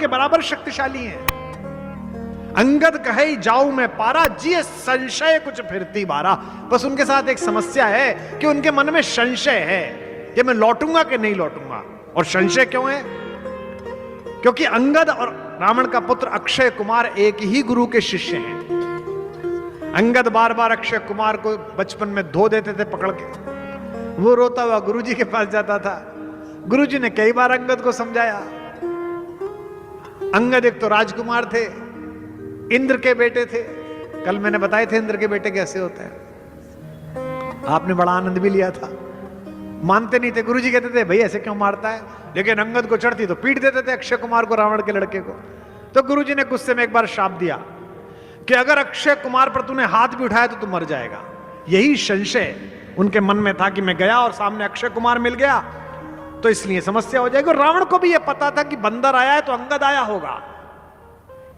के बराबर शक्तिशाली हैं। अंगद कहे जाऊं मैं पारा, जिए संशय कुछ फिरती बारा। बस उनके साथ एक समस्या है कि उनके मन में संशय है कि मैं लौटूंगा कि नहीं लौटूंगा। और संशय क्यों है? क्योंकि अंगद और रावण का पुत्र अक्षय कुमार एक ही गुरु के शिष्य हैं। अंगद बार बार अक्षय कुमार को बचपन में धो देते थे पकड़ के, वो रोता हुआ गुरुजी के पास जाता था। गुरुजी ने कई बार अंगद को समझाया। अंगद एक तो राजकुमार थे, इंद्र के बेटे थे। कल मैंने बताए थे इंद्र के बेटे कैसे होते हैं, आपने बड़ा आनंद भी लिया था। मानते नहीं थे, गुरुजी कहते थे भाई ऐसे क्यों मारता है, लेकिन अंगद को चढ़ती तो पीट देते थे अक्षय कुमार को, रावण के लड़के को। तो गुरुजी ने गुस्से में एक बार शाप दिया कि अगर अक्षय कुमार पर तूने हाथ भी उठाया तो तू मर जाएगा। यही संशय उनके मन में था कि मैं गया और सामने अक्षय कुमार मिल गया तो इसलिए समस्या हो जाएगी। और रावण को भी यह पता था कि बंदर आया है तो अंगद आया होगा,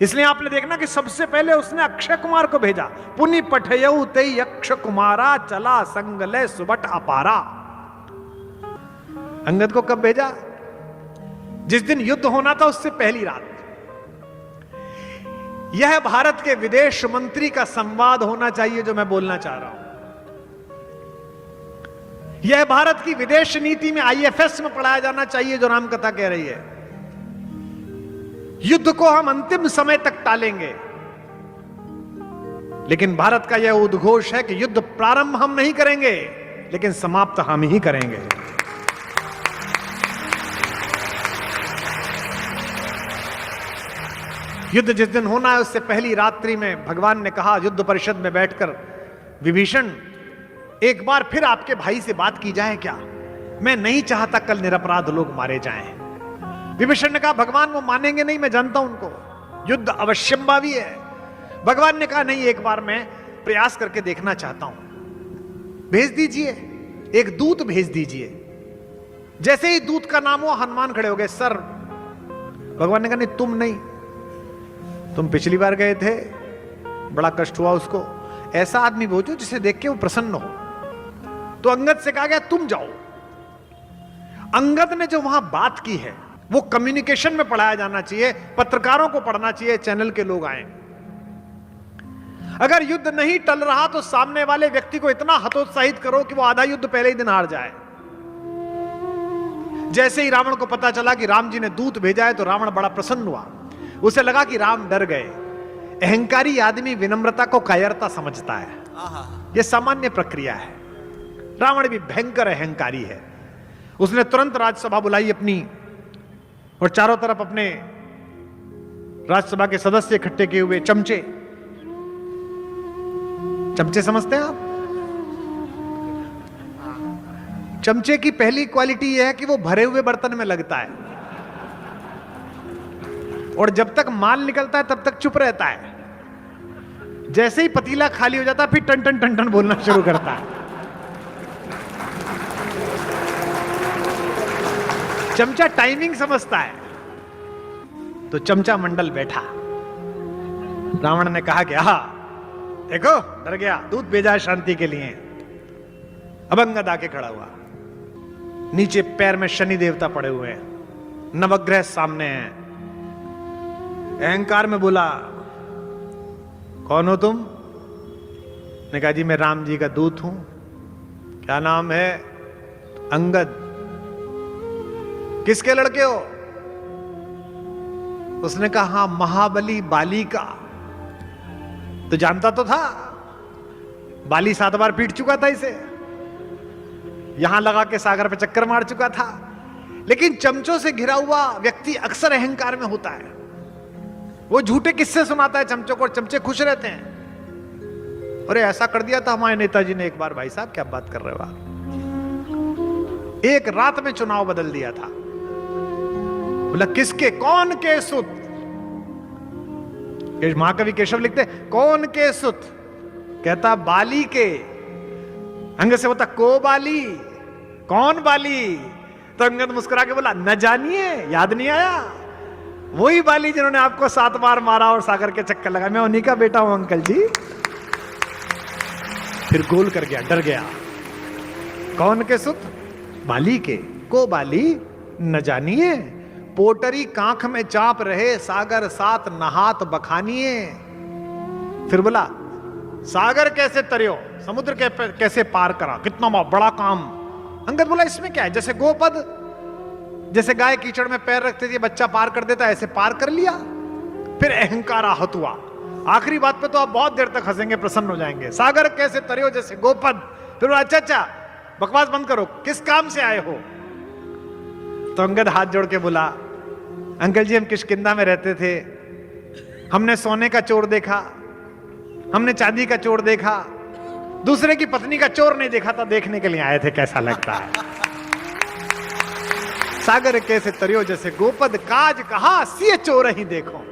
इसलिए आपने देखना कि सबसे पहले उसने अक्षय कुमार को भेजा। पुनि पठयऊ तेई अक्ष कुमारा, चला संगले सुबट अपारा। अंगद को कब भेजा? जिस दिन युद्ध होना था उससे पहली रात। यह भारत के विदेश मंत्री का संवाद होना चाहिए जो मैं बोलना चाह रहा हूं। यह भारत की विदेश नीति में IFS में पढ़ाया जाना चाहिए जो रामकथा कह रही है। युद्ध को हम अंतिम समय तक टालेंगे, लेकिन भारत का यह उद्घोष है कि युद्ध प्रारंभ हम नहीं करेंगे लेकिन समाप्त हम ही करेंगे। युद्ध जिस दिन होना है उससे पहली रात्रि में भगवान ने कहा युद्ध परिषद में बैठकर, विभीषण एक बार फिर आपके भाई से बात की जाए क्या? मैं नहीं चाहता कल निरपराध लोग मारे जाएं। विभीषण ने कहा भगवान वो मानेंगे नहीं, मैं जानता हूं उनको, युद्ध अवश्यंभावी है। भगवान ने कहा नहीं, एक बार मैं प्रयास करके देखना चाहता हूं, भेज दीजिए, एक दूत भेज दीजिए। जैसे ही दूत का नाम हुआ हनुमान खड़े हो गए। सर, भगवान ने कहा नहीं तुम नहीं, तुम पिछली बार गए थे, बड़ा कष्ट हुआ उसको, ऐसा आदमी भेजो जिसे देख के वो प्रसन्न हो। तो अंगद से कहा गया तुम जाओ। अंगद ने जो वहां बात की है वो कम्युनिकेशन में पढ़ाया जाना चाहिए, पत्रकारों को पढ़ना चाहिए, चैनल के लोग आए। अगर युद्ध नहीं टल रहा तो सामने वाले व्यक्ति को इतना हतोत्साहित करो कि वो आधा युद्ध पहले ही दिन हार जाए। जैसे ही रावण को पता चला कि राम जी ने दूत भेजा है तो रावण बड़ा प्रसन्न हुआ। उसे लगा कि राम डर गए। अहंकारी आदमी विनम्रता को कायरता समझता है, यह सामान्य प्रक्रिया है। रावण भी भयंकर अहंकारी है। उसने तुरंत राजसभा बुलाई अपनी और चारों तरफ अपने राज्यसभा के सदस्य इकट्ठे किए हुए। चमचे, चमचे समझते हैं आप? चमचे की पहली क्वालिटी यह है कि वो भरे हुए बर्तन में लगता है और जब तक माल निकलता है तब तक चुप रहता है। जैसे ही पतीला खाली हो जाता है फिर टन टन टन टन बोलना शुरू करता है। चमचा टाइमिंग समझता है। तो चमचा मंडल बैठा। रावण ने कहा कि हा देखो डर गया, दूध भेजा है शांति के लिए। अब अंगद आके खड़ा हुआ, नीचे पैर में शनि देवता पड़े हुए हैं, नवग्रह सामने हैं। अहंकार में बोला कौन हो तुम? ने कहा जी मैं राम जी का दूत हूं। क्या नाम है? अंगद। किसके लड़के हो? उसने कहा हां महाबली बाली का। तो जानता तो था, बाली 7 बार पीट चुका था इसे, यहां लगा के सागर पे चक्कर मार चुका था। लेकिन चमचों से घिरा हुआ व्यक्ति अक्सर अहंकार में होता है। वो झूठे किस्से सुनाता है चमचों को और चमचे खुश रहते हैं। अरे ऐसा कर दिया था हमारे नेताजी ने एक बार। भाई साहब क्या बात कर रहे हो आप? एक रात में चुनाव बदल दिया था। बोला किसके? कौन के सुत? महाकवि केशव लिखते कौन के सुत? कहता बाली के। अंगद से बोलता को बाली? कौन बाली? तो अंगद मुस्कुरा के बोला न जानिए, याद नहीं आया? वही बाली जिन्होंने आपको 7 बार मारा और सागर के चक्कर लगा। मैं उन्हीं का बेटा हूं अंकल जी। फिर गोल कर गया, डर गया। कौन के सुत? बाली के। को बाली न जानिए, पोटरी कांख में चाप रहे, सागर साथ नहात बखानिए। फिर बोला सागर कैसे तरियो, समुद्र कैसे पार करा, कितना बड़ा काम। अंगद बोला इसमें क्या है, जैसे गोपद, जैसे गाय कीचड़ में पैर रखते थे बच्चा पार कर देता, ऐसे पार कर लिया। फिर अहंकार आहत हुआ। आखिरी बात पे तो आप बहुत देर तक हंसेंगे, प्रसन्न हो जाएंगे। सागर कैसे तरियो जैसे गोपद। फिर अच्छा अच्छा बकवास बंद करो, किस काम से आए हो। तो अंगद हाथ जोड़ के बोला अंकल जी हम किष्किंधा में रहते थे, हमने सोने का चोर देखा, हमने चांदी का चोर देखा, दूसरे की पत्नी का चोर नहीं देखा था, देखने के लिए आए थे कैसा लगता है। सागर कैसे तरियो जैसे गोपद, काज कहा सिए चोर ही देखो।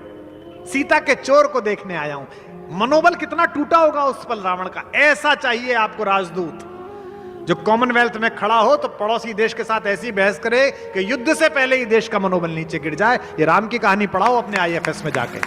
सीता के चोर को देखने आया हूं। मनोबल कितना टूटा होगा उस पल रावण का। ऐसा चाहिए आपको राजदूत, जो कॉमनवेल्थ में खड़ा हो तो पड़ोसी देश के साथ ऐसी बहस करे कि युद्ध से पहले ही देश का मनोबल नीचे गिर जाए। ये राम की कहानी पढ़ाओ अपने IFS में जाके।